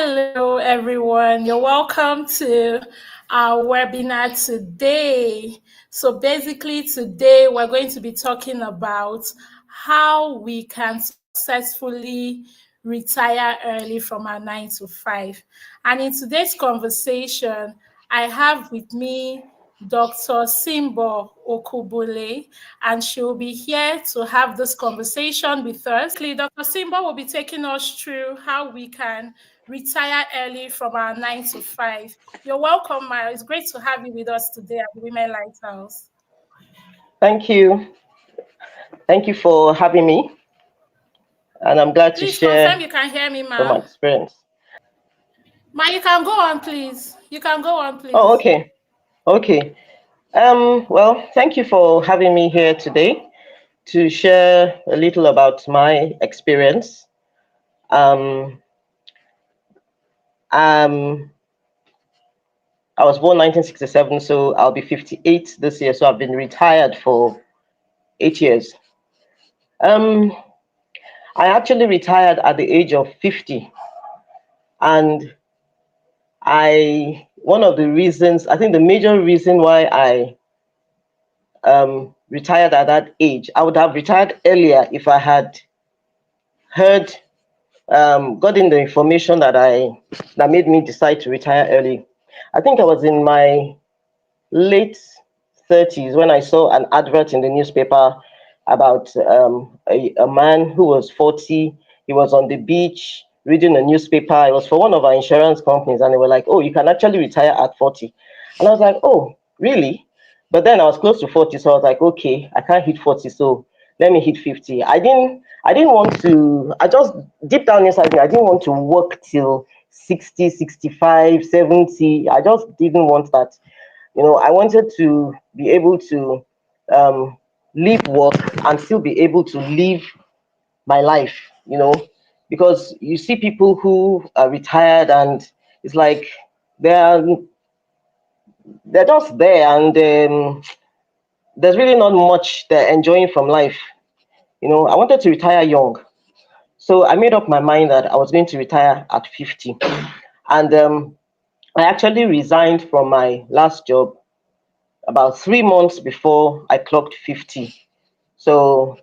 Hello, everyone. You're welcome to our webinar today. So basically today we're going to be talking about how we can successfully retire early from our 9 to 5. And in today's conversation, I have with me Dr. Simbo Okubule, and she will be here to have this conversation with us. Dr. Simbo will be taking us through how we can retire early from our 9 to 5. You're welcome, Mara. It's great to have you with us today at Women Lighthouse. Thank you. Thank you for having me. And I'm glad to share confirm you can hear me, Ma. from my experience. Ma, you can go on, please. You can go on, please. Oh, okay. Okay. Well, thank you for having me here today to share a little about my experience. I was born 1967, so I'll be 58 this year. So I've been retired for 8 years. I actually retired at the age of 50. And one of the reasons, I think the major reason why I retired at that age, I would have retired earlier if I had heard, gotten the information that made me decide to retire early. I think I was in my late 30s when I saw an advert in the newspaper about a man who was 40. He was on the beach reading a newspaper. It was for one of our insurance companies, and they were like, "Oh, you can actually retire at 40." And I was like, "Oh, really?" But then I was close to 40, so I was like, "Okay, I can't hit 40, so let me hit 50." I didn't want to. I just deep down inside me, I didn't want to work till 60, 65, 70. I just didn't want that. I wanted to be able to leave work and still be able to live my life, because you see people who are retired and it's like they're they're just there, and there's really not much they're enjoying from life. I wanted to retire young, so I made up my mind that I was going to retire at 50, and I actually resigned from my last job about 3 months before I clocked 50. So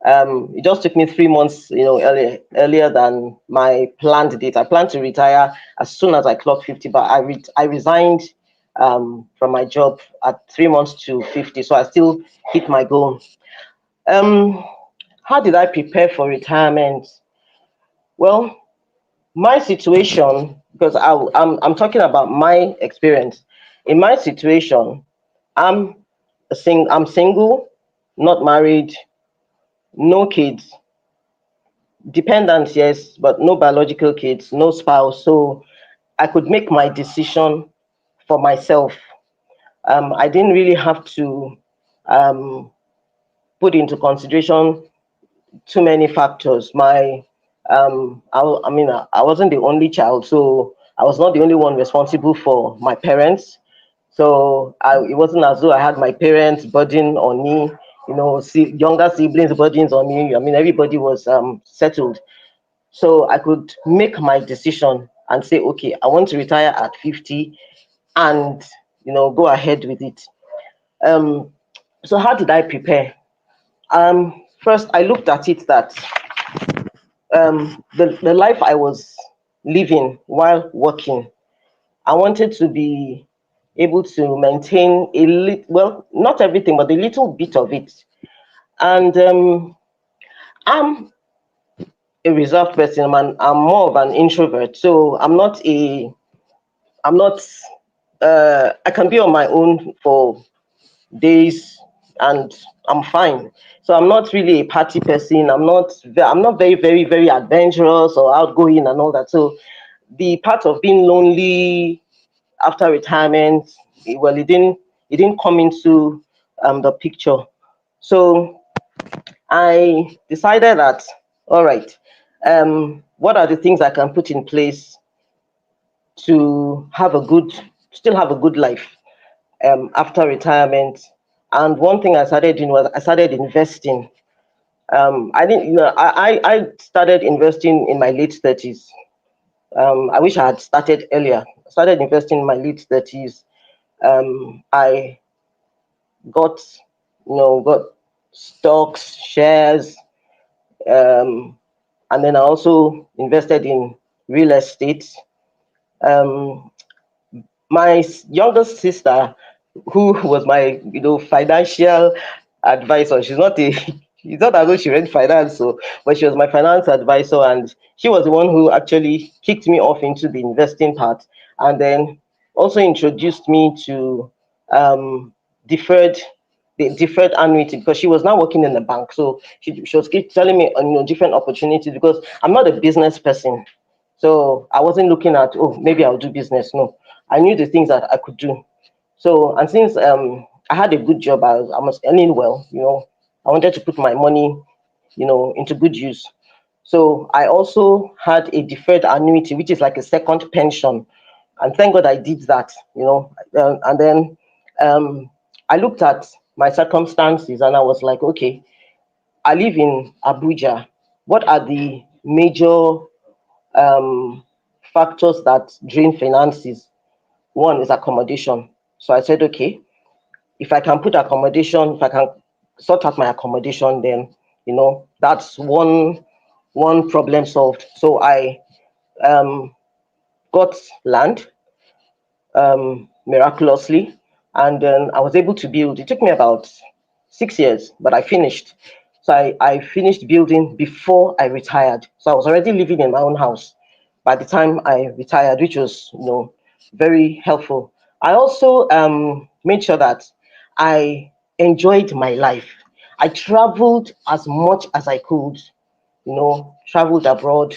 it just took me 3 months, earlier than my planned date. I planned to retire as soon as I clocked 50, but I resigned from my job at 3 months to 50. So I still hit my goal. How did I prepare for retirement? Well, my situation, because I'm talking about my experience. In my situation, I'm I'm single, not married, no kids, dependents, yes, but no biological kids, no spouse. So I could make my decision for myself. I didn't really have to um, put into consideration too many factors. I wasn't the only child, so I was not the only one responsible for my parents. So it wasn't as though I had my parents' burden on me, younger siblings' burdens on me. I mean, everybody was settled. So I could make my decision and say, okay, I want to retire at 50 and, go ahead with it. Um, so how did I prepare? First, I looked at it that the life I was living while working, I wanted to be able to maintain well, not everything, but a little bit of it. And I'm a reserved person. I'm more of an introvert, so I'm not. I can be on my own for days, and I'm fine. So I'm not really a party person. I'm not very, very, very adventurous or outgoing and all that. So the part of being lonely after retirement, well, it didn't come into the picture. So I decided that, all right, what are the things I can put in place to still have a good life after retirement? And one thing I started doing was I started investing. I didn't, I started investing in my late 30s. I wish I had started earlier. I started investing in my late 30s. I got, got stocks, shares, um, and then I also invested in real estate. Um, my youngest sister, who was my financial advisor, she's not as though she read finance, so but she was my finance advisor, and she was the one who actually kicked me off into the investing part, and then also introduced me to um deferred the deferred annuity, because she was now working in the bank. So she was keep telling me different opportunities, because I'm not a business person. So I wasn't looking at, oh, maybe I'll do business. No, I knew the things that I could do. So, and since I had a good job, I was earning well, I wanted to put my money, into good use. So I also had a deferred annuity, which is like a second pension. And thank God I did that, and then I looked at my circumstances and I was like, okay, I live in Abuja. What are the major um, factors that drain finances? One is accommodation. So I said, okay, if I can put accommodation, if I can sort out my accommodation, then that's one problem solved. So I um, got land miraculously, and then I was able to build. It took me about 6 years, but I finished. So I finished building before I retired. So I was already living in my own house by the time I retired, which was very helpful. I also made sure that I enjoyed my life. I traveled as much as I could, traveled abroad.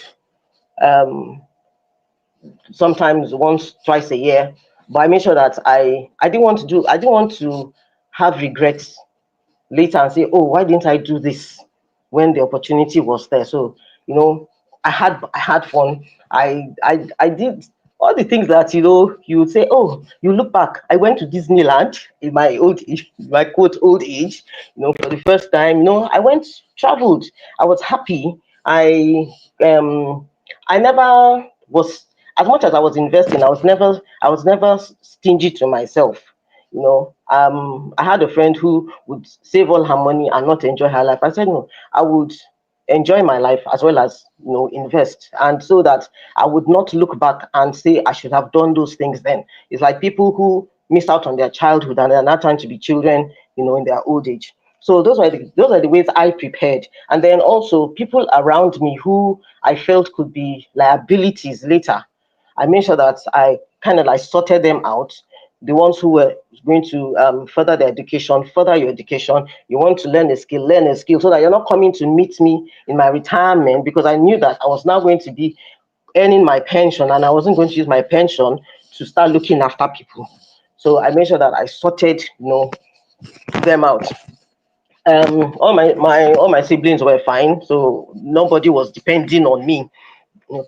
Um, Sometimes once, twice a year. But I made sure that I didn't want to have regrets later and say, oh, why didn't I do this when the opportunity was there? So, you know, I had fun. I did all the things that you would say, oh, you look back. I went to Disneyland in my old age, my quote old age, for the first time. I went traveled. I was happy. I never was, as much as I was investing, I was never stingy to myself. I had a friend who would save all her money and not enjoy her life. I said, no, I would enjoy my life as well as invest, and so that I would not look back and say I should have done those things then. It's like people who miss out on their childhood and they're not trying to be children, in their old age. So those are the ways I prepared. And then also people around me who I felt could be liabilities later, I made sure that I kind of like sorted them out. The ones who were going to further their education, further your education. You want to learn a skill, so that you're not coming to meet me in my retirement, because I knew that I was now going to be earning my pension and I wasn't going to use my pension to start looking after people. So I made sure that I sorted, them out. All my siblings were fine, so nobody was depending on me,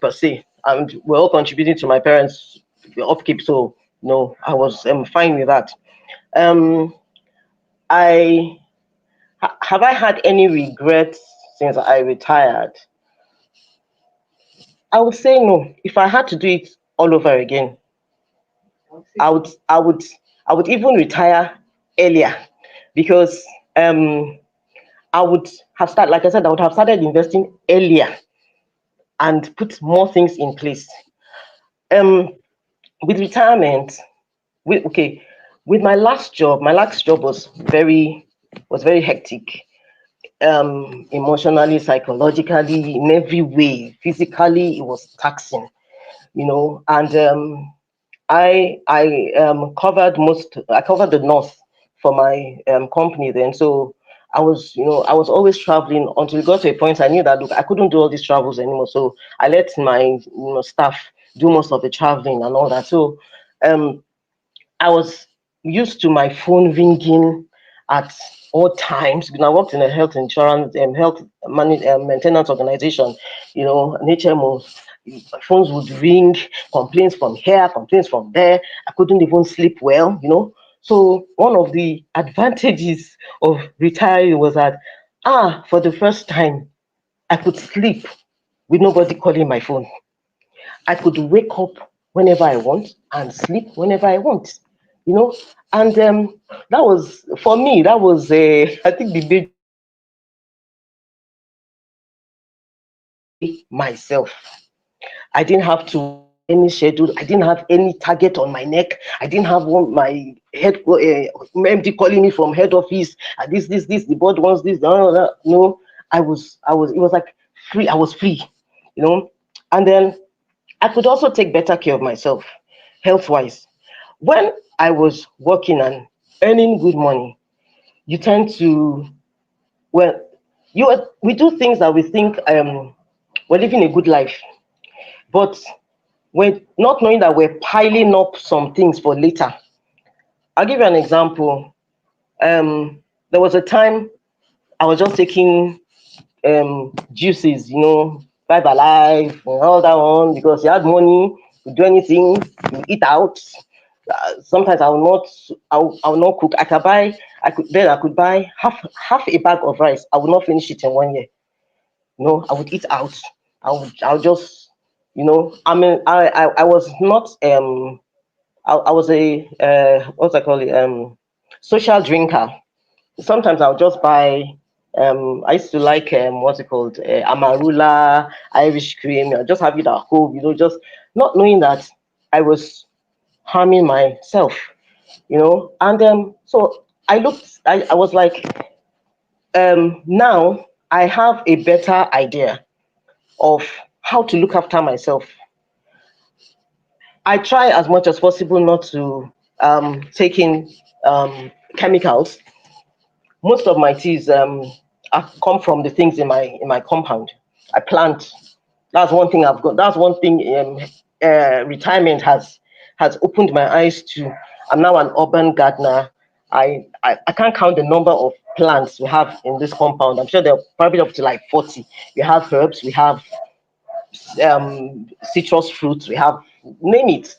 per se, and we're all contributing to my parents' upkeep. So no, I was fine with that. Um, I have I had any regrets since I retired? I would say no. If I had to do it all over again, I would I would I would even retire earlier, because I would have started, like I said, I would have started investing earlier and put more things in place. Um, with retirement, okay, with my last job was very hectic, emotionally, psychologically, in every way. Physically, it was taxing, and I covered the north for my company then. So I was always traveling until it got to a point I knew that, look, I couldn't do all these travels anymore. So I let my staff do most of the traveling and all that. So um I was used to my phone ringing at all times. I worked in a health insurance and maintenance organization, an HMO. My phones would ring, complaints from here, complaints from there. I couldn't even sleep well. So one of the advantages of retiring was that, for the first time, I could sleep with nobody calling my phone. I could wake up whenever I want and sleep whenever I want, you know. And that was for me. That was I think the major myself. I didn't have to work any schedule. I didn't have any target on my neck. I didn't have my head MD calling me from head office. This. The board wants this. No, I was. It was like free. I was free, you know. And then I could also take better care of myself, health wise. When I was working and earning good money, you tend to well, we do things that we think we're living a good life, but we're not knowing that we're piling up some things for later. I'll give you an example. There was a time I was just taking juices, Five Alive and all that one because you had money, you do anything, you eat out. Sometimes I will not cook. I could buy half a bag of rice. I will not finish it in 1 year. I would eat out. I would just, I mean, I was not I was a what's I call it social drinker. Sometimes I'll just buy. I used to like what's it called amarula, Irish cream. I just have it at home, just not knowing that I was harming myself, And so I was like, now I have a better idea of how to look after myself. I try as much as possible not to take in chemicals. Most of my teas have come from the things in my compound. I plant. That's one thing I've got. That's one thing retirement has opened my eyes to. I'm now an urban gardener. I can't count the number of plants we have in this compound. I'm sure they're probably up to like 40. We have herbs, we have citrus fruits, we have name it.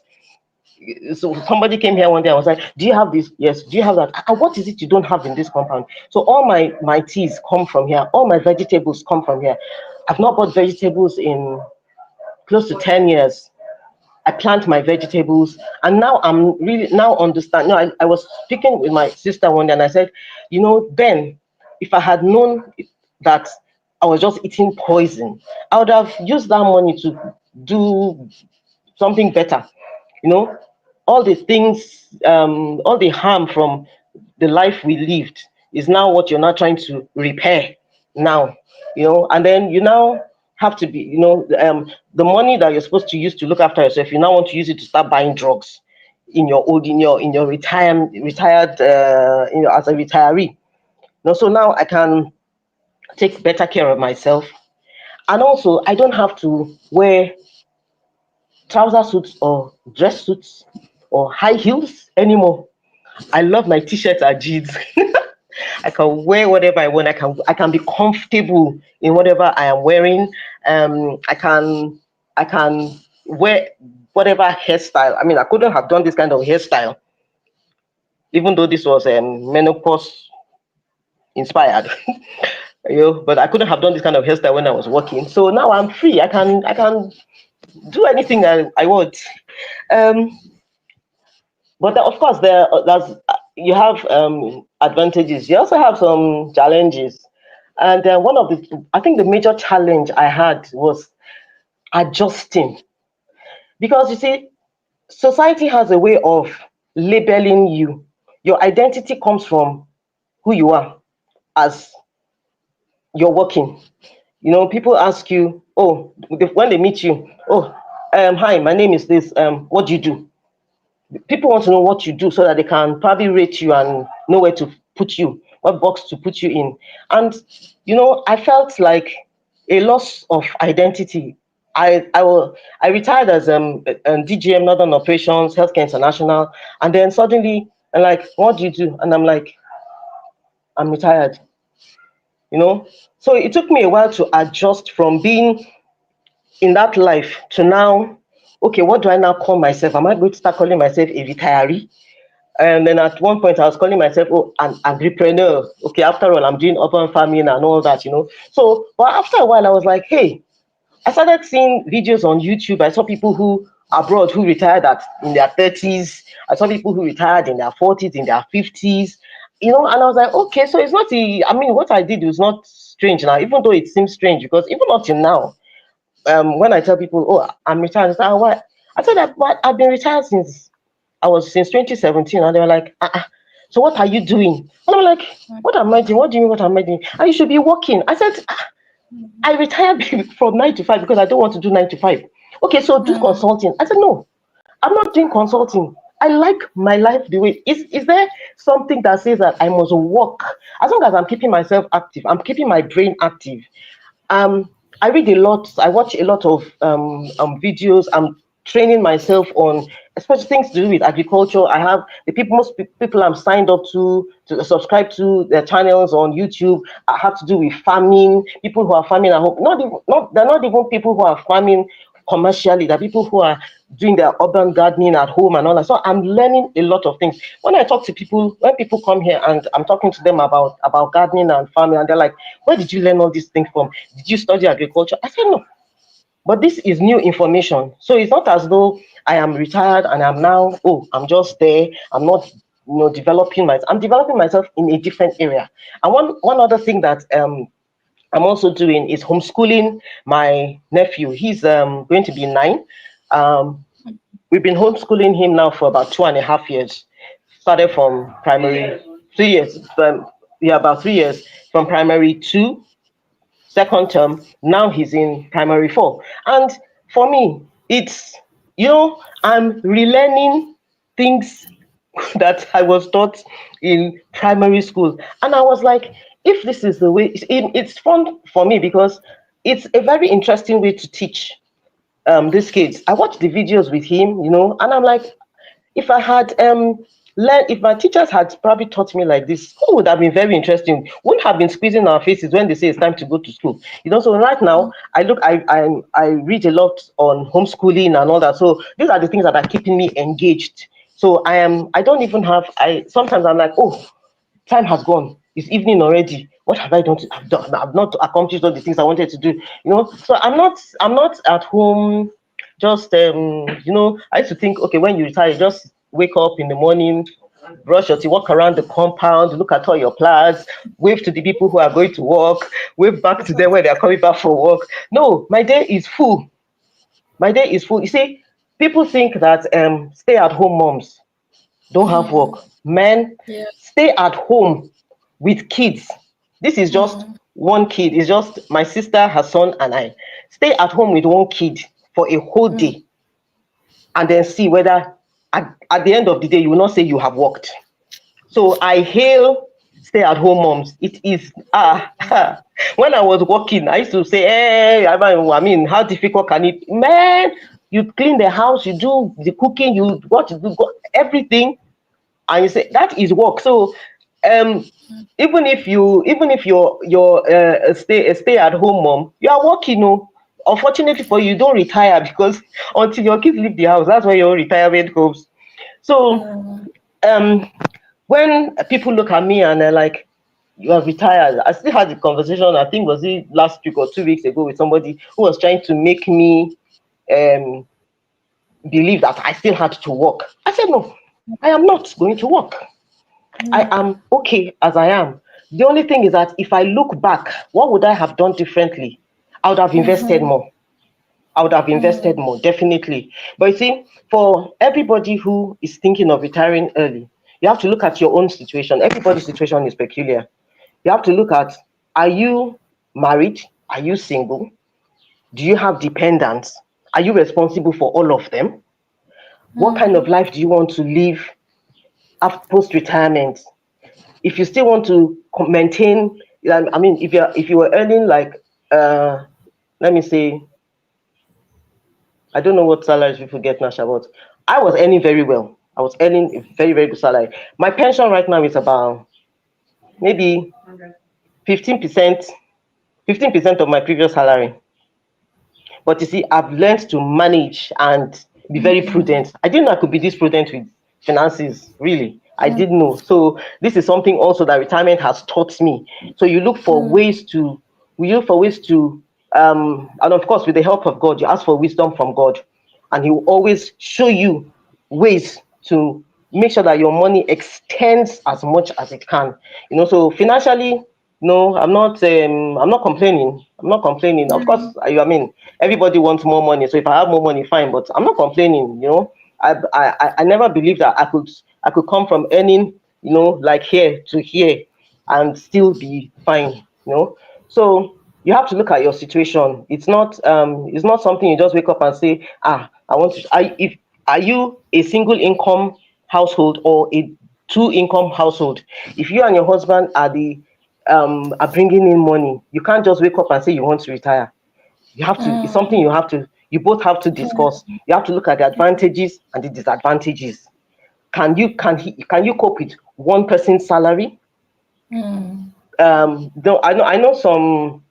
So somebody came here one day. I was like, "Do you have this? Yes. Do you have that? What is it you don't have in this compound?" So all my teas come from here. All my vegetables come from here. I've not bought vegetables in close to 10 years. I plant my vegetables, and now I'm really now understand. No, I was speaking with my sister one day, and I said, then if I had known that I was just eating poison, I would have used that money to do something better. You know, all the things, all the harm from the life we lived is now what you're not trying to repair now, and then you now have to be, the money that you're supposed to use to look after yourself, you now want to use it to start buying drugs in your retired as a retiree. So now I can take better care of myself, and also I don't have to wear trouser suits or dress suits or high heels anymore. I love my t-shirts and jeans. I can wear whatever I want. I can be comfortable in whatever I am wearing. I can wear whatever hairstyle. I mean, I couldn't have done this kind of hairstyle, even though this was menopause inspired. But I couldn't have done this kind of hairstyle when I was working. So now I'm free. I can do anything I want. Um, But of course, you have advantages. You also have some challenges, and one of I think the major challenge I had was adjusting, because you see, society has a way of labeling you. Your identity comes from who you are as you're working. People ask you, oh, when they meet you, oh, hi, my name is this. What do you do? People want to know what you do so that they can probably rate you and know where to put you, what box to put you in. And I felt like a loss of identity. I retired as DGM Northern Operations Healthcare International, and then suddenly I'm like, what do you do? And I'm like, I'm retired. So it took me a while to adjust from being in that life to now. Okay, what do I now call myself? Am I going to start calling myself a retiree? And then at one point, I was calling myself, oh, an agripreneur. Okay, after all, I'm doing urban farming and all that. So, but after a while, I was like, hey, I started seeing videos on YouTube. I saw people who abroad who retired at in their 30s. I saw people who retired in their 40s, in their 50s. And I was like, okay, so it's not I mean, what I did was not strange now, even though it seems strange, because even up till now, when I tell people, oh, I'm retired, they say, "Oh, why?" I said that, but I've been retired since 2017, and they were like, so what are you doing? And I'm like, what am I doing? What do you mean, what am I doing? And you should be working. I said, I retired from 9 to 5 because I don't want to do 9 to 5. Okay, so do consulting. I said, no, I'm not doing consulting. I like my life the way. Is there something that says that I must work? As long as I'm keeping myself active, I'm keeping my brain active. um I read a lot, I watch a lot of videos. I'm training myself on especially things to do with agriculture. I have the people, people I'm signed up to subscribe to their channels on YouTube. I have to do with farming, people who are farming at home. They're not even people who are farming commercially. There are people who are doing their urban gardening at home and all that. So I'm learning a lot of things. When I talk to people, when people come here and I'm talking to them about gardening and farming, and they're like, where did you learn all these things from? Did you study agriculture? I said no. But this is new information. So it's not as though I am retired and I'm now, oh, I'm just there. I'm not developing myself. I'm developing myself in a different area. And one other thing that I'm also doing is homeschooling my nephew. He's going to be 9. Um, we've been homeschooling him now for about 2.5 years. Started from primary 3 years. Yeah, about 3 years from primary 2, second term. Now he's in primary 4. And for me, it's, I'm relearning things that I was taught in primary school. And I was like, if this is the way, it's fun for me because it's a very interesting way to teach these kids. I watched the videos with him, and I'm like, if I had learned, if my teachers had probably taught me like this, it would have been very interesting. Wouldn't have been squeezing our faces when they say it's time to go to school. So right now I read a lot on homeschooling and all that. So these are the things that are keeping me engaged. So I don't even have I sometimes I'm like, oh, time has gone. It's evening already. What have I done? I've not accomplished all the things I wanted to do. So I'm not at home. Just I used to think, okay, when you retire, you just wake up in the morning, brush your teeth, walk around the compound, look at all your plants, wave to the people who are going to work, wave back to them when they are coming back from work. No, my day is full. My day is full. You see, people think that stay-at-home moms don't have work. Men, Yeah. stay at home with kids. This is just one kid. It's just my sister, her son, and I. Stay at home with one kid for a whole day and then see whether at the end of the day you will not say you have worked. So I hail stay-at-home moms. It is when I was working, I used to say, hey, I mean, how difficult can it? Man, you clean the house, you do the cooking, you what you do, everything, and you say that is work. So um even if you're a stay at home mom, you are working. No, unfortunately for you, you don't retire because until your kids leave the house, that's where your retirement comes. So um when people look at me and they're like, you are retired, I still had the conversation, I think was it last week or 2 weeks ago, with somebody who was trying to make me um believe that I still had to work. I said no, I am not going to work. I am okay as I am. The only thing is that if I look back, what would I have done differently? I would have invested more. I would have invested more, definitely. But you see, for everybody who is thinking of retiring early, you have to look at your own situation. Everybody's situation is peculiar. You have to look at, are you married? Are you single? Do you have dependents? Are you responsible for all of them? What kind of life do you want to live after post retirement? If you still want to maintain, I mean, if you were earning like let me say, I don't know what salaries people get now, but I was earning very well. I was earning a very, very good salary. My pension right now is about maybe 15%, 15% of my previous salary. But you see, I've learned to manage and be very prudent. I didn't know I could be this prudent with finances, really. I didn't know. So this is something also that retirement has taught me. So you look for ways to And of course, with the help of God, you ask for wisdom from God, and He will always show you ways to make sure that your money extends as much as it can. So financially, no, I'm not complaining. I'm not complaining. Of course, Mm, I mean, everybody wants more money. So if I have more money, fine. But I'm not complaining. I never believed that I could come from earning, like here to here, and still be fine. So you have to look at your situation. It's not something you just wake up and say, I want to. Are you a single income household or a two income household? If you and your husband are bringing in money, you can't just wake up and say you want to retire. It's something mm, you both have to discuss. mm, You have to look at the advantages and the disadvantages. Can you cope with one person's salary? mm. Though I know some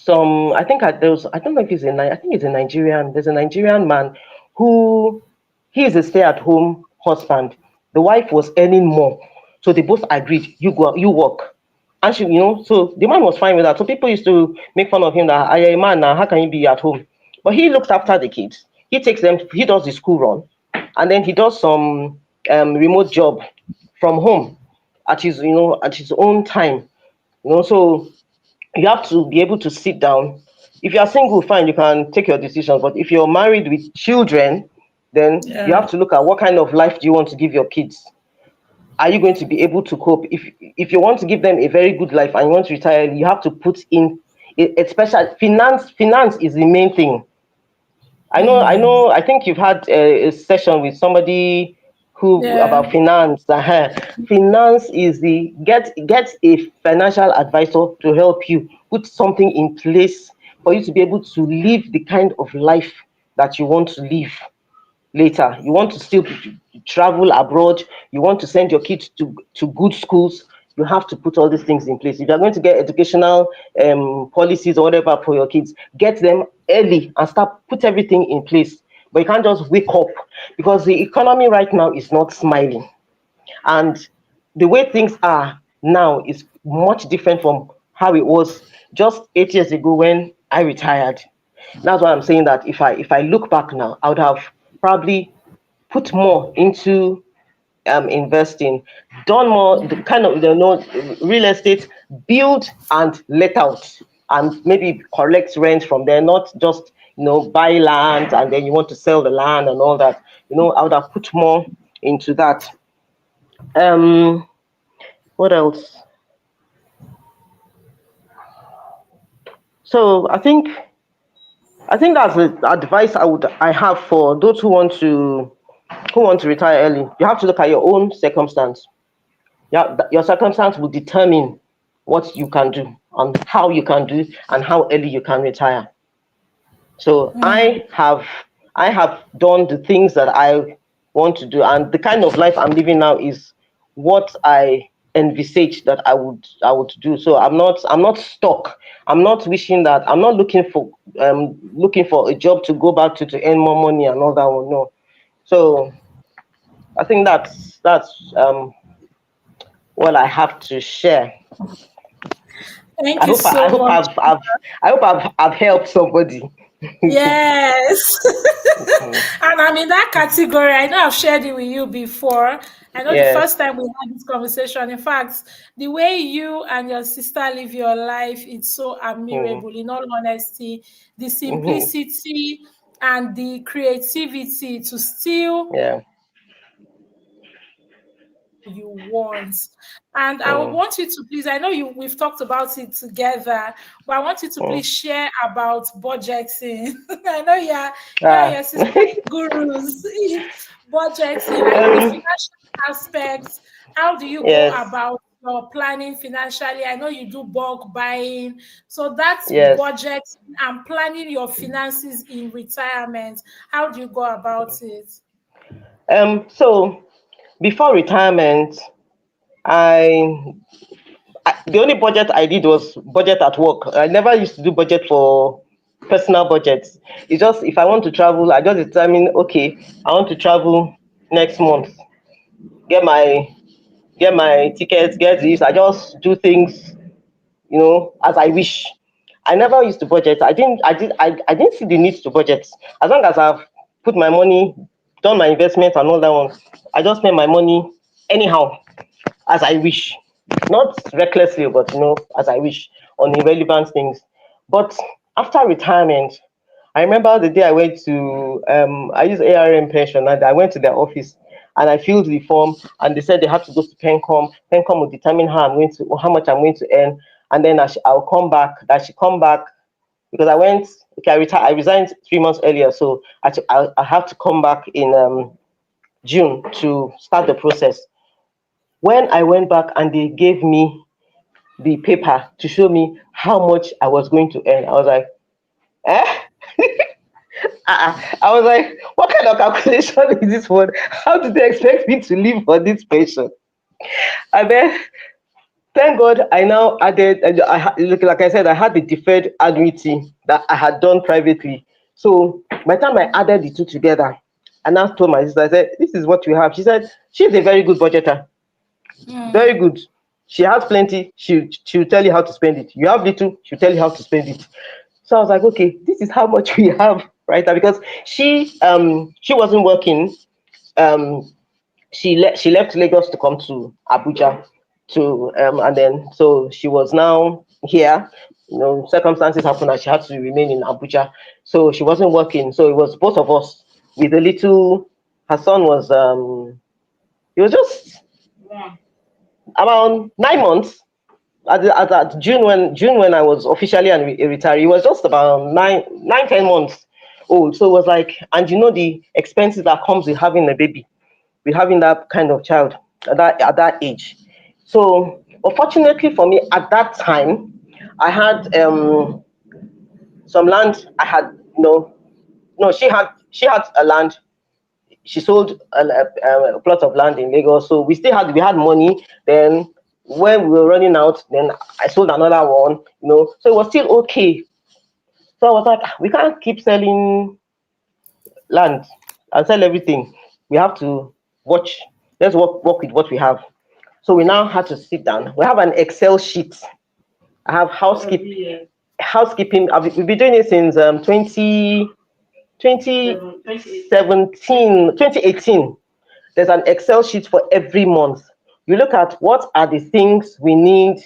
I don't know if I think he's a Nigerian. There's a Nigerian man who he is a stay-at-home husband. The wife was earning more, so they both agreed, you go, you work. And so the man was fine with that. So people used to make fun of him that, are you a man now, how can you be at home? But he looks after the kids. He takes them, he does the school run, and then he does some remote job from home at his own time. So you have to be able to sit down. If you are single, fine, you can take your decisions. But if you're married with children, then you Yeah. have to look at what kind of life do you want to give your kids. Are you going to be able to cope? If you want to give them a very good life and you want to retire early, you have to put in, especially finance. Finance is the main thing. Mm. I think you've had a session with somebody who Yeah. about finance. Finance is the get a financial advisor to help you put something in place for you to be able to live the kind of life that you want to live later. You want to still travel abroad, you want to send your kids to good schools, you have to put all these things in place. If you're going to get educational policies or whatever for your kids, get them early and start put everything in place. But you can't just wake up, because the economy right now is not smiling. And the way things are now is much different from how it was just 8 years ago when I retired. That's why I'm saying that if I look back now, I would have probably put more into investing, done more the kind of real estate, build and let out, and maybe collect rent from there, not just buy land and then you want to sell the land and all that. I would have put more into that. Um, what else? So I think that's the advice I have for those who want to retire early. You have to look at your own circumstance. Yeah, your circumstance will determine what you can do and how you can do and how early you can retire. So Mm. I have done the things that I want to do, and the kind of life I'm living now is what I envisage that I would do. So I'm not stuck. I'm not wishing that I'm not looking for a job to go back to earn more money and all that one. No. So I think that's what I have to share. Thank I you hope so I hope much. I've helped somebody. Yes. Mhm. And I'm in that category. I know I've shared it with you before. I know the Yes. first time we had this conversation, in fact, the way you and your sister live your life, it's so Mhm. admirable. In all honesty, the Mhm. simplicity and the creativity to still Yeah. you want. And I Mm. want you to please, I know we've talked about it together, but I want you to Mm. please share about budgeting. I know you and Ah. your sister gurus in budgeting, like the um, financial aspects. How do you go yes. about your planning financially? I know you do bulk buying. So that's Yes. budgeting and planning your finances in retirement. How do you go about it? So before retirement, I, the only budget I did was budget at work. I never used to do budget for personal budgets. It's just if I want to travel, I just determine, okay, I want to travel next month. Get my get my tickets, get this. I just do things, as I wish. I never used to budget. I didn't see the need to budget. As long as I've put my money, done my investment and all that one, I just spend my money anyhow as I wish. Not recklessly, but as I wish on irrelevant things. But after retirement, I remember the day I went to I use ARM pension, and I went to their office and I filled the form, and they said they have to go to Pencom. Pencom will determine how much I'm going to earn, and then I'll come back. That she come back because I went. Okay, I resigned 3 months earlier, so I have to come back in June to start the process. When I went back and they gave me the paper to show me how much I was going to earn, I was like, eh? I was like, what kind of calculation is this one? How did they expect me to live for this pension? And then, thank God, I now added, look, like I said, I had the deferred annuity that I had done privately. So by the time I added the two together, and I told my sister, I said, this is what we have. She said, she's a very good budgeter. Very good. She has plenty. She'll tell you how to spend it. You have little, she'll tell you how to spend it. So I was like, okay, this is how much we have right now, because she wasn't working. Um she left Lagos to come to Abuja to and then so she was now here. Circumstances happened and she had to remain in Abuja. So she wasn't working. So it was both of us with a little. Her son was he was just around 9 months at June when I was officially a retiree. He was just about 10 months old. So it was like, and the expenses that comes with having a baby, with having that kind of child at that age. So unfortunately for me at that time, I had some land. I had no. She had a land. She sold a plot of land in Lagos. So we had money. Then when we were running out, then I sold another one. So it was still okay. So I was like, we can't keep selling land and sell everything. We have to watch. Let's work with what we have. So we now had to sit down. We have an Excel sheet. I have housekeeping. We've been doing it since 2018. There's an Excel sheet for every month. You look at what are the things we need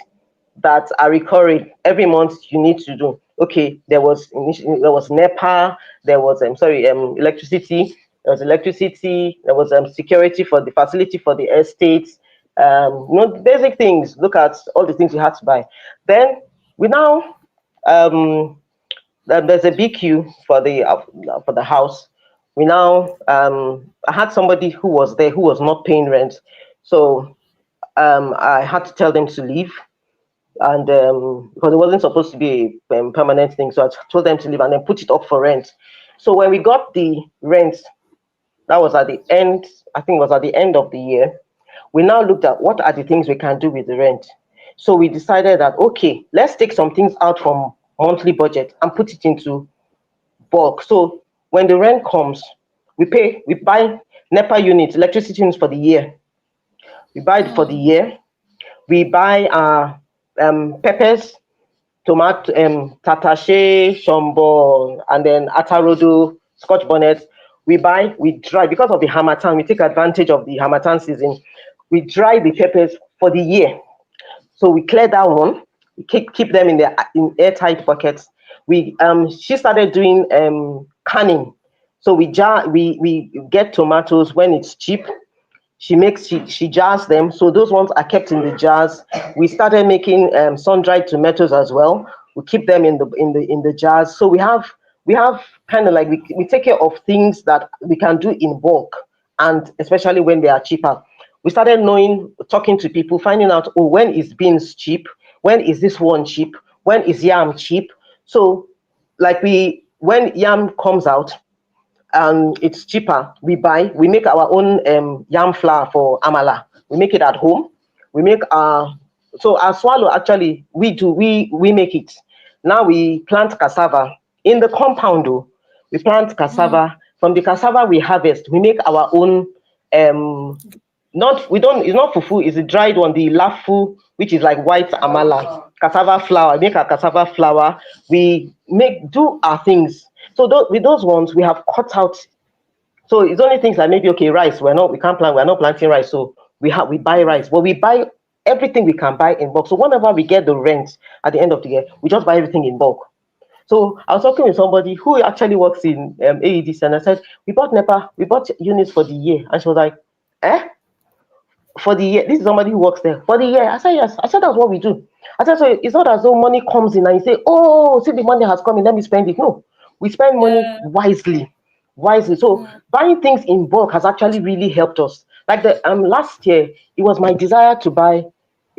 that are recurring every month. You need to do. Okay, there was NEPA, there was electricity, there was security for the facility for the estates, basic things. Look at all the things you had to buy. Then we now um there's a BQ for the house. We now I had somebody who was there who was not paying rent, so I had to tell them to leave, and because it wasn't supposed to be a permanent thing, so I told them to leave and then put it up for rent. So when we got the rent, that was at the end. I think it was at the end of the year. We now looked at what are the things we can do with the rent. So we decided that okay, let's take some things out from monthly budget and put it into bulk. So when the rent comes, we buy NEPA units, electricity units for the year. We buy it for the year. We buy our peppers, tomato, tatashe, shombo, and then atarodo, scotch bonnet. We dry because of the harmattan. We take advantage of the harmattan season. We dry the peppers for the year. So we clear that one. We keep them in airtight buckets. She started doing canning. So we get tomatoes when it's cheap. She jars them, so those ones are kept in the jars. We started making sun-dried tomatoes as well. We keep them in the jars. So we have kind of like we take care of things that we can do in bulk, and especially when they are cheaper. We started talking to people, finding out, oh, when is beans cheap, when is this one cheap, when is yam cheap. So like when yam comes out and it's cheaper, we make our own yam flour for amala. We make it at home. We make our swallow, actually we make it. Now we plant cassava in the compound though. We plant cassava. From the cassava we harvest, we make our own um not we don't it's not fufu, it's the dried one, the lafu, which is like white amala, cassava flour. Make our cassava flour. We make do our things. So with those ones, we have cut out. So it's only things like maybe okay, rice. We can't plant. We're not planting rice, so we buy rice. But we buy everything we can buy in bulk. So whenever we get the rent at the end of the year, we just buy everything in bulk. So I was talking with somebody who actually works in AEDC, and I said we bought units for the year, and she was like, eh, for the year. This is somebody who works there for the year. I said yes. I said that's what we do. I said so. It's not as though money comes in and you say, oh, see the money has come in, let me spend it. No, we spend money Yeah. wisely, wisely. So Mm. buying things in bulk has actually really helped us. Like the last year, it was my desire to buy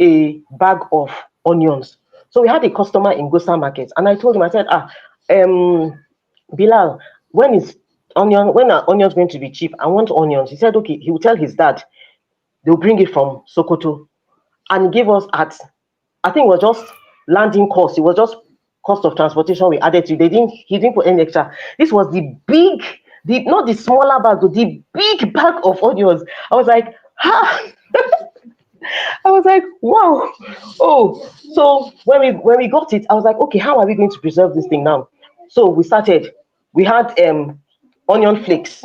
a bag of onions. So we had a customer in Gosa Market, and I told him, I said, um, Bilal, when are onions going to be cheap? I want onions. He said, okay. He will tell his dad they'll bring it from Sokoto and give us at, I think it was just landing cost. It was just cost of transportation we added to. He didn't put any extra. This was not the smaller bag, but the big bag of onions. I was like, ha! I was like, wow. Oh, so when we got it, I was like, okay, how are we going to preserve this thing now? So we started. We had onion flakes,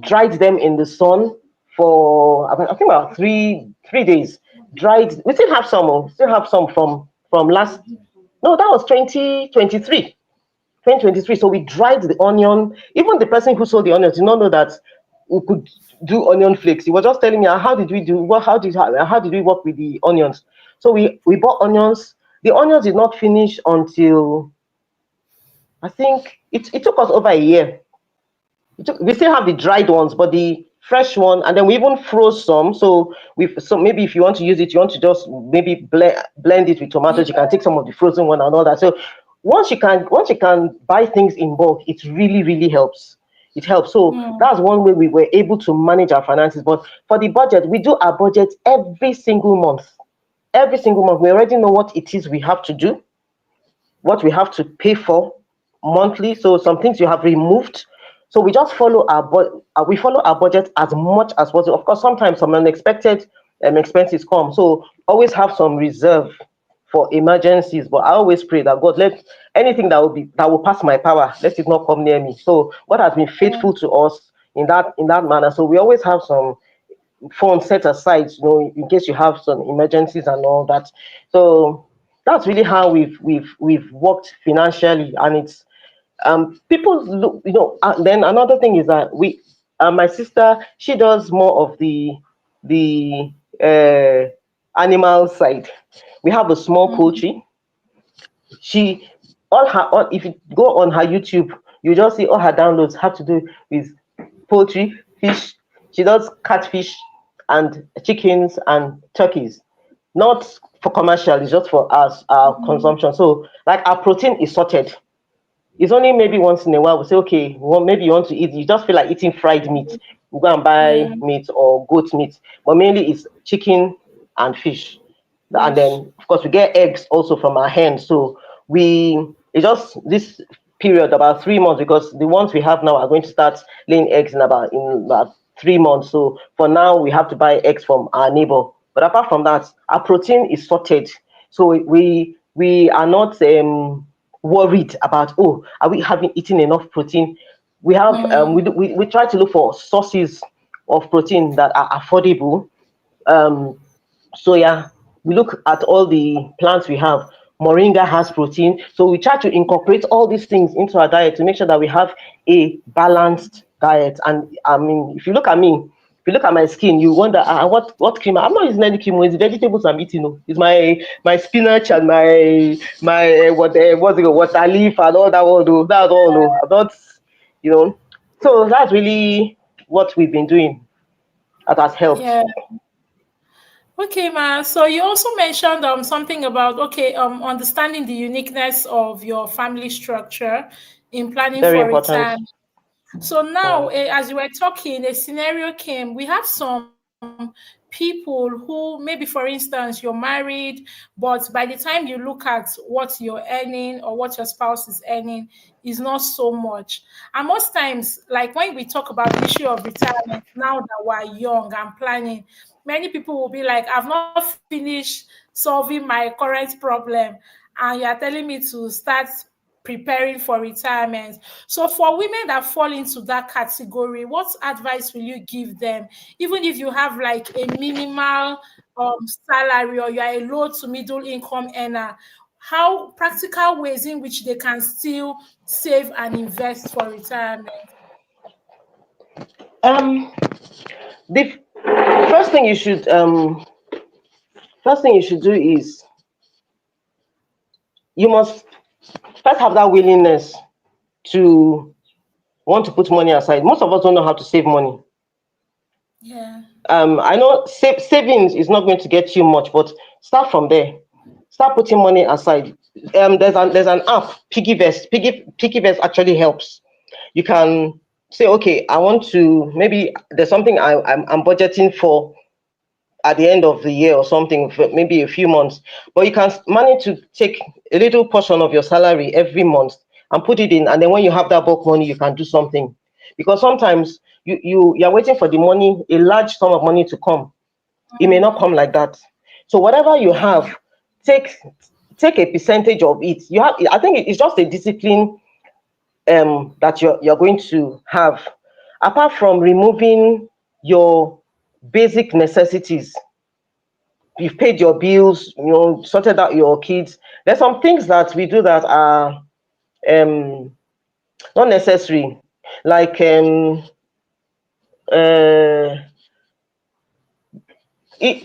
dried them in the sun for I think about 3 days. Dried. We still have some. Still have some from last. No, that was 2023. 2023. So we dried the onion. Even the person who sold the onions did not know that we could do onion flakes. He was just telling me, how did we do what how did we work with the onions? So we bought onions. The onions did not finish until I think it took us over a year. We still have the dried ones, but the fresh one, and then we even froze some. So maybe if you want to use it, you want to just maybe blend it with tomatoes. You Yeah. can take some of the frozen one and all that. So once you can buy things in bulk, it really really helps. It helps. So Mm. that's one way we were able to manage our finances. But for the budget, we do our budget every single month. Every single month, we already know what it is we have to do, what we have to pay for monthly. So some things you have removed. So we just we follow our budget as much as possible. Of course, sometimes some unexpected expenses come. So always have some reserve for emergencies. But I always pray that God let anything that will pass my power, let it not come near me. So God has been faithful to us in that manner. So we always have some funds set aside, in case you have some emergencies and all that. So that's really how we've worked financially, and it's people look, then another thing is that my sister, she does more of the uh, animal side. We have a small Mm. poultry. She if you go on her YouTube, you just see all her downloads have to do with poultry, fish. She does catfish and chickens and turkeys. Not for commercial, it's just for us, our Mm. consumption. So like our protein is sorted. It's only maybe once in a while we say, okay, well, maybe you want to eat, you just feel like eating fried meat. We go and Yeah. buy meat or goat meat. But mainly it's chicken and fish. And Fish. then of course we get eggs also from our hen. So it's just this period about 3 months, because the ones we have now are going to start laying eggs in about 3 months. So for now we have to buy eggs from our neighbor. But apart from that, our protein is sorted. So we are not worried about, oh, are we having eaten enough protein? We have Mm. we try to look for sources of protein that are affordable. um Soya, we look at all the plants we have. Moringa has protein. So we try to incorporate all these things into our diet to make sure that we have a balanced diet. And I mean, if you look at my skin, you wonder, what cream? I'm not using any cream. It's the vegetables I'm eating. No. It's my spinach and my what's it called, water leaf and all that. All though. That's all. No. I'm not, you know. So that's really what we've been doing. That has helped. Yeah. Okay, ma. So you also mentioned something about understanding the uniqueness of your family structure in planning Very for important. retirement. So now, Mm. as you were talking, a scenario came. We have some people who, maybe for instance, you're married, but by the time you look at what you're earning or what your spouse is earning, is not so much. And most times, like when we talk about the issue of retirement, now that we're young and planning, many people will be like, I've not finished solving my current problem, and you're telling me to start preparing for retirement. So for women that fall into that category, what advice will you give them? Even if you have like a minimal salary, or you are a low to middle income earner, how practical ways in which they can still save and invest for retirement? Um, the first thing you should first thing you should do is you must first have that willingness to want to put money aside. Most of us don't know how to save money. Yeah. I know savings is not going to get you much, but start from there. Start putting money aside. There's an app, Piggyvest. Piggyvest actually helps. You can say, okay, I want to, maybe there's something I'm budgeting for at the end of the year or something, for maybe a few months. But you can manage to take a little portion of your salary every month and put it in, and then when you have that bulk money, you can do something. Because sometimes you're waiting for the money, a large sum of money to come. It may not come like that. So whatever you Mm, have, take take a percentage of it. You have, I think it's just a discipline that you're going to have. Apart from removing your basic necessities, you've paid your bills, sorted out your kids. There's some things that we do that are um not necessary, like uh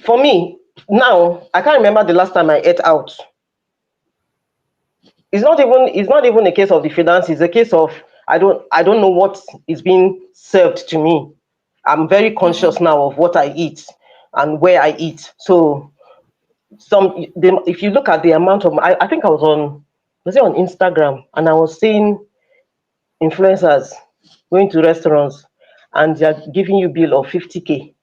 for me now, I can't remember the last time I ate out. It's not even a case of the finance. It's a case of I don't know what is being served to me. I'm very mm, conscious now of what I eat and where I eat. So if you look at the amount of, I think I was it on Instagram, and I was seeing influencers going to restaurants and they're giving you bill of 50K,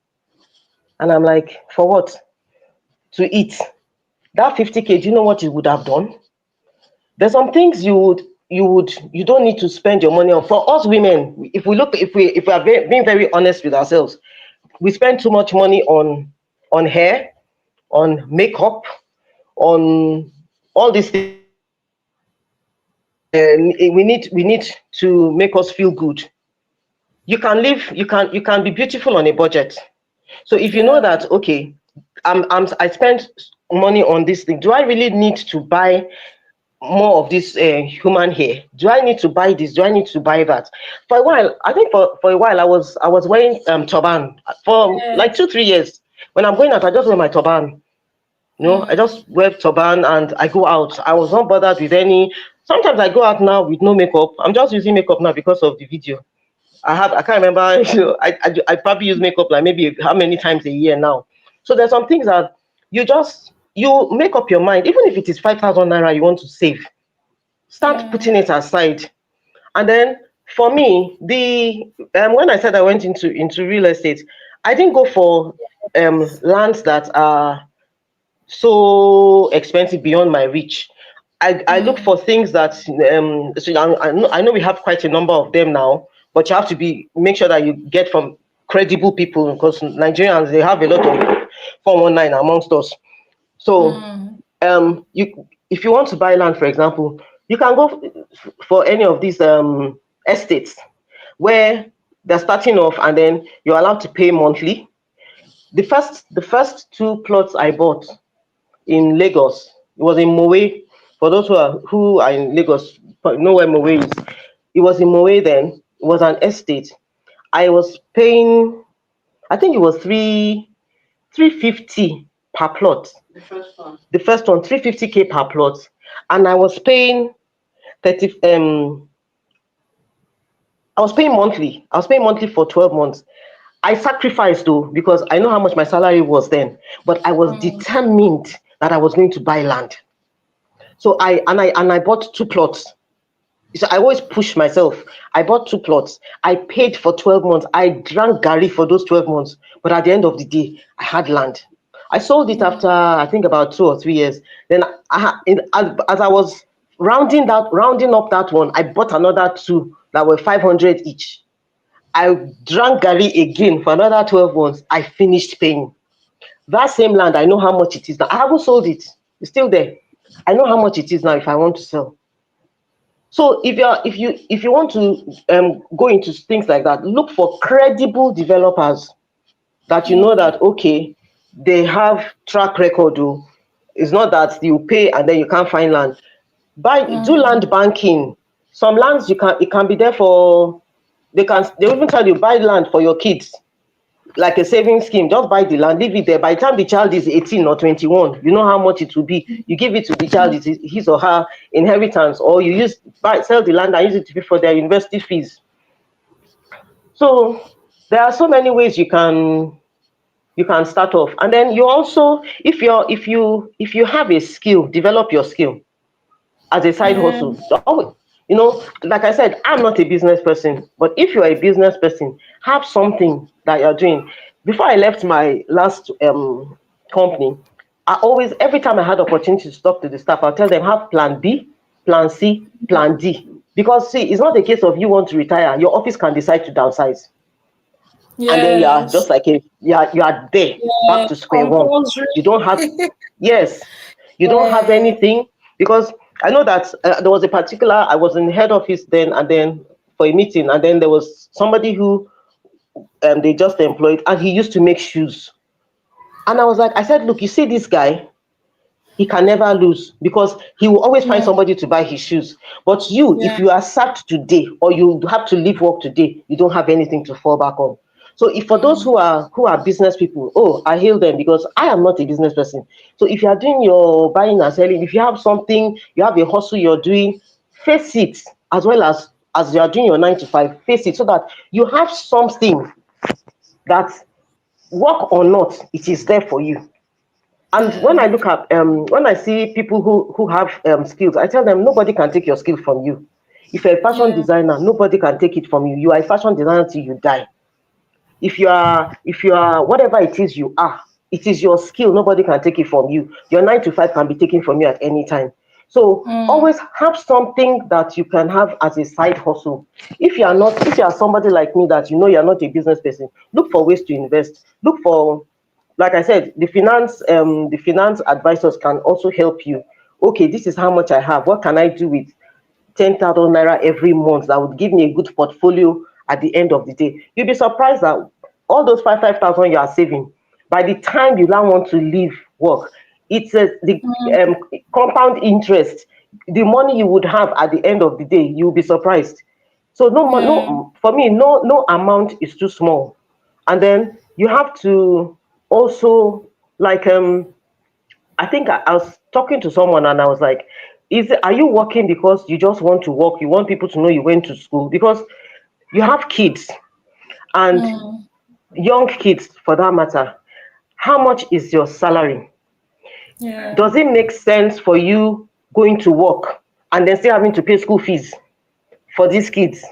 and I'm like, for what? To eat that 50K? Do you know what you would have done? There's some things you don't need to spend your money on. For us women, if we are being very honest with ourselves, we spend too much money on hair, on makeup, on all these things that we need to make us feel good. You can be beautiful on a budget. So if you know yeah. that, okay, I spent money on this thing, do I really need to buy more of this human hair? Do I need to buy this? Do I need to buy that? For a while, I think for a while I was wearing turban for like Yes. 2 3 years. When I'm going out, I just wear my turban. I Mm, just wear turban and I go out. I was not bothered with any. Sometimes I go out now with no makeup. I'm just using makeup now because of the video. I can't remember. I probably use makeup like maybe how many times a year now. So there's some things that you make up your mind. Even if it is 5,000 naira you want to save, start mm, putting it aside. And then for me, the when I said I went into real estate, I didn't go for lands that are so expensive beyond my reach. I look mm, for things that so I know we have quite a number of them now, but you have to make sure that you get from credible people, because Nigerians, they have a lot of 419 amongst us. So mm, you if you want to buy land, for example, you can go for any of these estates where they're starting off, and then you're allowed to pay monthly. The first two plots I bought in Lagos, it was in Mowe. For those who are in Lagos, know where Mowe is. It was in Mowe then. It was an estate. I was paying, I think it was 350 per plot. The first one, 350K per plot. And 30 I was paying monthly. I was paying monthly for 12 months. I sacrificed though, because I know how much my salary was then, but I was mm, determined that I was going to buy land. So I bought two plots. So I always push myself. I bought two plots. I paid for 12 months. I drank Gary for those 12 months. But at the end of the day, I had land. I sold it mm, after, I think, about 2 or 3 years. Then as I was rounding up that one, I bought another two that were 500 each. I drank Gary again for another 12 months. I finished paying. That same land, I know how much it is now. I haven't sold it. It's still there. I know how much it is now if I want to sell. So if you want to go into things like that, look for credible developers that you know that okay, they have track record. Oh, it's not that you pay and then you can't find land. Do land banking. Some lands it can be there for they even tell you buy land for your kids, like a saving scheme. Just buy the land, leave it there. By the time the child is 18 or 21, you know how much it will be. You give it to the child, it's his or her inheritance, or you sell the land and use it to pay for their university fees. So there are so many ways you can start off. And then you also, if you have a skill, develop your skill as a side Yeah. hustle. Like I said, I'm not a business person, but if you're a business person, have something that you're doing. Before I left my last company, every time I had opportunity to talk to the staff, I'll tell them have plan B, plan C, plan D. Because see, it's not a case of you want to retire. Your office can decide to downsize, and then you are Yes. just like you are there, back Yes. to square one. Compulsory. You don't have yes, you don't have Yeah. anything. Because I know that there was a particular, I was in the head office then, and then for a meeting, and then there was somebody who they just employed, and he used to make shoes. And I said, look, you see this guy, he can never lose because he will always find somebody to buy his shoes. But you, if Yeah. you are sacked today or you have to leave work today, you don't have anything to fall back on. So if for those who are business people, oh, I hail them because I am not a business person. So if you are doing your buying and selling, if you have something, you have a hustle you're doing, face it as well as you are doing your 9 to 5, face it so that you have something that work or not, it is there for you. And when I Yeah. look at when I see people who have skills, I tell them nobody can take your skill from you. If you're a fashion Yeah. designer, nobody can take it from you. You are a fashion designer till you die. If you are whatever it is you are, it is your skill. Nobody can take it from you. Your 9 to 5 can be taken from you at any time. So always have something that you can have as a side hustle. If you are somebody like me that you know you're not a business person, look for ways to invest. Look for, like I said, the finance advisors can also help you. Okay, this is how much I have. What can I do with 10,000 naira every month that would give me a good portfolio at the end of the day? You'll be surprised that all those 5,000 you are saving, by the time you now want to leave work, it's the um, compound interest, the money you would have at the end of the day, you'll be surprised. So Yeah. for me, no amount is too small. And then you have to also, like I think I was talking to someone and I was like, are you working because you just want to work? You want people to know you went to school? Because you have kids and young kids for that matter. How much is your salary? Yeah. Does it make sense for you going to work and then still having to pay school fees for these kids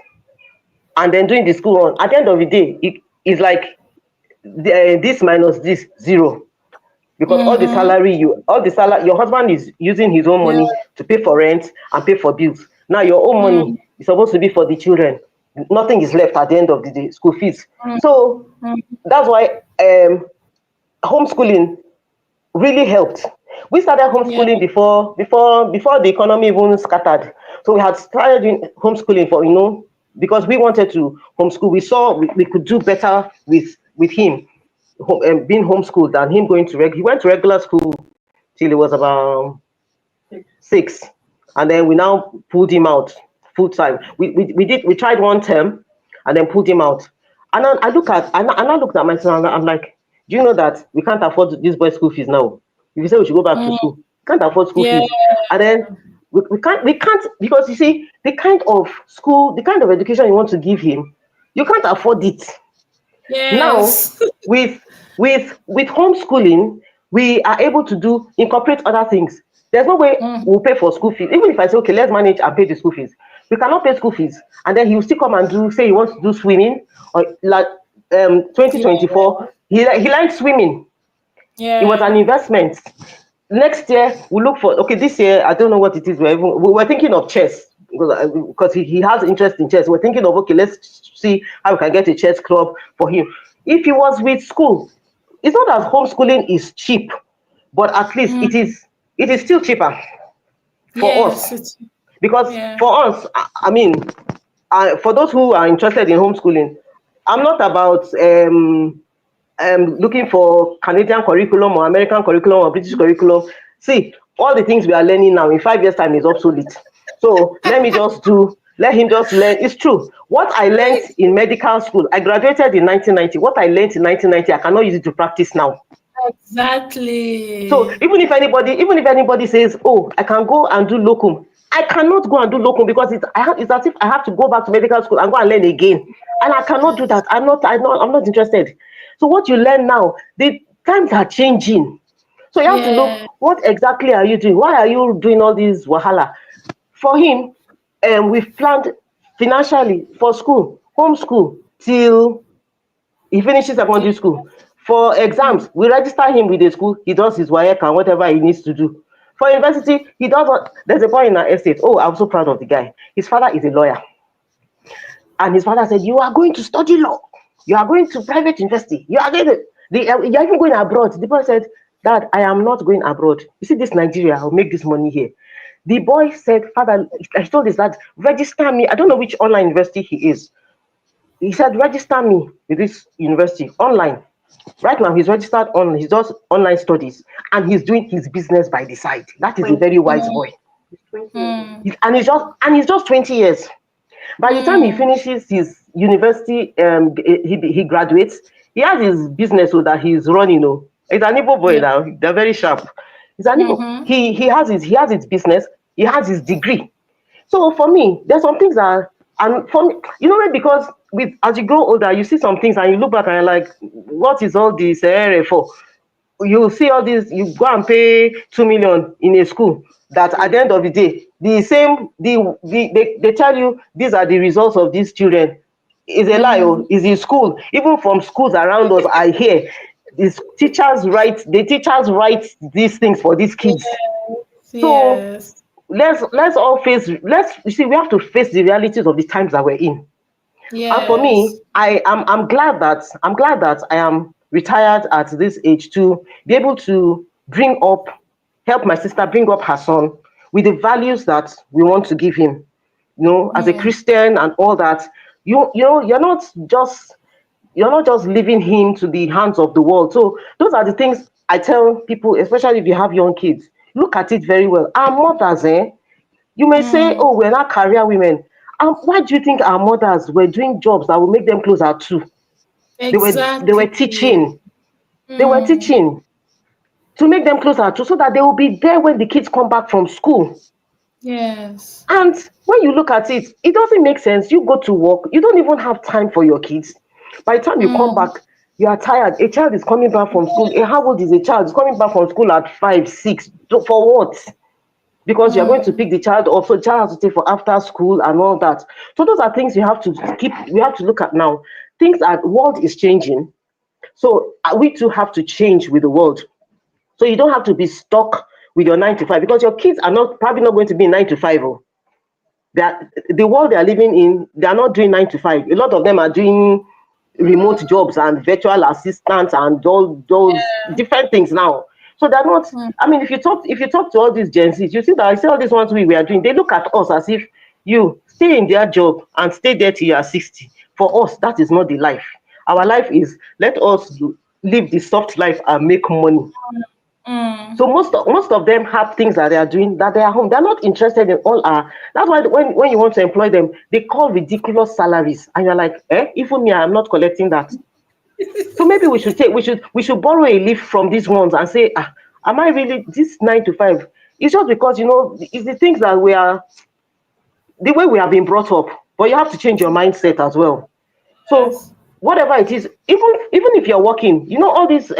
and then doing the school on? At the end of the day, it's like this minus this zero. Because all the salary your husband is using his own Yeah. money to pay for rent and pay for bills. Now your own money is supposed to be for the children. Nothing is left at the end of the day, school fees. So that's why homeschooling really helped. We started Yeah. homeschooling before the economy even scattered. So we had started doing homeschooling because we wanted to homeschool. We saw we could do better with him being homeschooled than him going to he went to regular school till he was about 6, and then we now pulled him out full time. We tried one term and then pulled him out. And then I looked at myself and I'm like, do you know that we can't afford this boy's school fees now? If you say we should go back to school, we can't afford school Yeah. fees. And then we can't because you see the kind of education you want to give him, you can't afford it. Now, Yes. with with homeschooling, we are able to incorporate other things. There's no way we'll pay for school fees. Even if I say, okay, let's manage and pay the school fees, we cannot pay school fees. And then he will still come and say he wants to do swimming, or like Yeah. 2024, he likes swimming. It was an Yeah. investment. Next year we look for, okay, this year I don't know what it is. We were thinking of chess because he has interest in chess. We're thinking of, okay, let's see how we can get a chess club for him. If he was with school, it's not that homeschooling is cheap, but at least it is still cheaper for us. Yes, it's Because yeah. for us, I mean, for those who are interested in homeschooling, I'm not about looking for Canadian curriculum or American curriculum or British curriculum. See, all the things we are learning now in 5 years' time is obsolete. So let him just learn. It's true. What I learned in medical school, I graduated in 1990. What I learned in 1990, I cannot use it to practice now. So Exactly. even if anybody says, "Oh, I can go and do locum," I cannot go and do locum because it's as if I have to go back to medical school and go and learn again, and I cannot do that. I'm not interested. So what you learn now, the times are changing. So you have to look, Yeah. what exactly are you doing? Why are you doing all this wahala? For him, we've planned financially for school, homeschool till he finishes secondary school. For exams, we register him with a school, he does his WAEC and whatever he needs to do. For university, he does what, there's a boy in our estate. Oh, I'm so proud of the guy. His father is a lawyer. And his father said, "You are going to study law. You are going to private university. You are going to, you're even going abroad." The boy said, "Dad, I am not going abroad. You see, this Nigeria, I'll make this money here." The boy said, "Father," I told his dad, "Register me." I don't know which online university he is. He said, "Register me with this university online." Right now, he's registered on, he does online studies and he's doing his business by the side. That is a very wise boy. Mm, And he's just 20 years. By the time he mm, finishes his university, he graduates, he has his business so that he's running. He's an Igbo boy yeah. now. They're very sharp. He's an Igbo. Mm-hmm. He has his business. He has his degree. So for me, there's some things that, and for me, because with as you grow older, you see some things and you look back and you're like, what is all this for? You see all this, you go and pay 2 million in a school that at the end of the day, the same they tell you these are the results of these children. Is a lie. Mm, Is in school. Even from schools around us, I hear the teachers write these things for these kids. So yes. let's all face let's you see we have to face the realities of the times that we're in. And for me, Yes. I'm glad that I am retired at this age to be able to help my sister bring up her son with the values that we want to give him. As a Mm, Christian and all that, you're not just leaving him to the hands of the world. So those are the things I tell people, especially if you have young kids. Look at it very well. Our mothers, you may say, mm, "Oh, we're not career women." Why do you think our mothers were doing jobs that will make them closer to? They were exactly. teaching. They were Mm, teaching to make them closer to, so that they will be there when the kids come back from school. yes. And when you look at it, it doesn't make sense. You go to work, you don't even have time for your kids. By the time you come Mm, back, you are tired. A child is coming back from school. How old is a child? Is coming back from school at 5, 6. For what? Because you're going to mm, pick the child up, so the child has to take for after school and all that. So those are things we have to look at now. World is changing. So we too have to change with the world. So you don't have to be stuck with your 9 to 5, because your kids are not probably not going to be 9 to 5. Oh. The world they are living in, they are not doing 9 to 5. A lot of them are doing remote jobs and virtual assistants and all those different things now. So they're not. mm, I mean, if you talk to all these Gen Zs, you see that I see all these ones we are doing. They look at us as if you stay in their job and stay there till you are 60. For us, that is not the life. Our life is, let us live the soft life and make money. mm, So most of them have things that they are doing that they are home. They're not interested in all our. That's why when you want to employ them, they call ridiculous salaries, and you're like, even me, I'm not collecting that. So maybe we should borrow a leaf from these ones and say, am I really this 9 to 5? It's just because it's the things that we are, the way we have been brought up. But you have to change your mindset as well. So yes. whatever it is, even if you're working, all these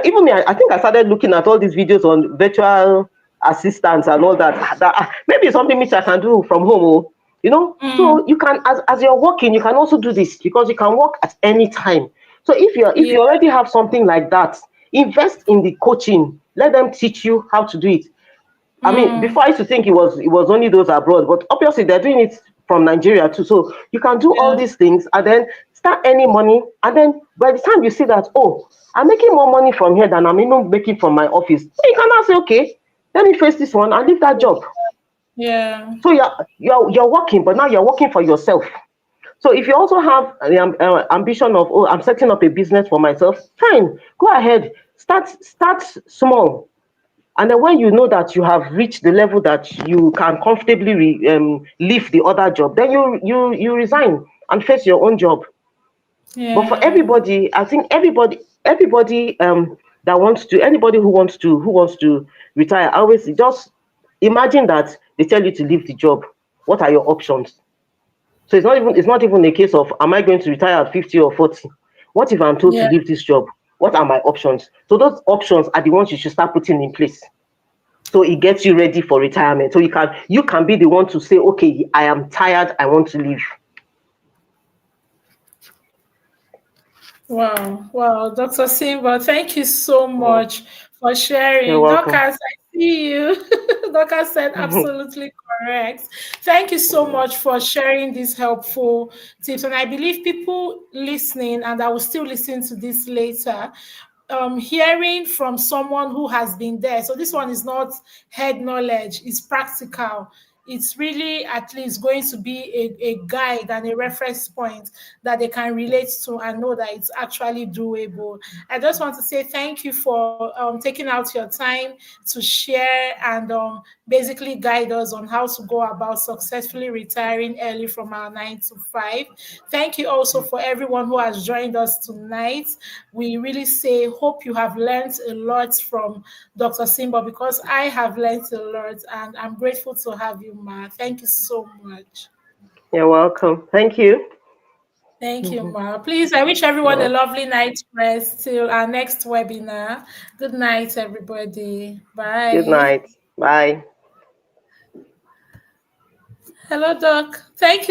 even me, I think I started looking at all these videos on virtual assistants and all that. Maybe it's something which I can do from home. Mm, So you can, as you're working, you can also do this because you can work at any time. So if yeah. you already have something like that, invest in the coaching. Let them teach you how to do it. I mean, Mm, before I used to think it was only those abroad, but obviously they're doing it from Nigeria too. So you can do all yes. these things and then start earning money, and then by the time you see that, oh, I'm making more money from here than I'm even making from my office, you can now say, okay, let me face this one and leave that job. Yeah. So you're working, but now you're working for yourself. So if you also have the ambition of, oh, I'm setting up a business for myself, fine, go ahead, start small. And then when you know that you have reached the level that you can comfortably leave the other job, then you resign and face your own job. But for Yeah. everybody, I think everybody that wants to, anybody who wants to retire, I always just imagine that they tell you to leave the job. What are your options? So it's not even a case of, am I going to retire at 50 or 40? What if I'm told to Yeah. leave this job? What are my options? So those options are the ones you should start putting in place. So it gets you ready for retirement. So you can be the one to say, okay, I am tired, I want to leave. Wow, wow, Dr. Simba, thank you so Mm, much for you're sharing. welcome. Dorcas, I see you. Dorcas said absolutely correct. Thank you so much for sharing these helpful tips. And I believe people listening, and I will still listen to this later, hearing from someone who has been there. So this one is not head knowledge, it's practical. It's really at least going to be a guide and a reference point that they can relate to and know that it's actually doable. I just want to say thank you for taking out your time to share and basically guide us on how to go about successfully retiring early from our 9 to 5. Thank you also for everyone who has joined us tonight. We really say, hope you have learned a lot from Dr. Simba, because I have learned a lot and I'm grateful to have you, Ma. Thank you so much. You're welcome. Thank you. Thank you, Mhm. Ma. Please, I wish You're everyone a welcome. lovely night's rest till our next webinar. Good night, everybody. Good Bye. night. Bye. Hello, Doc. Thank you,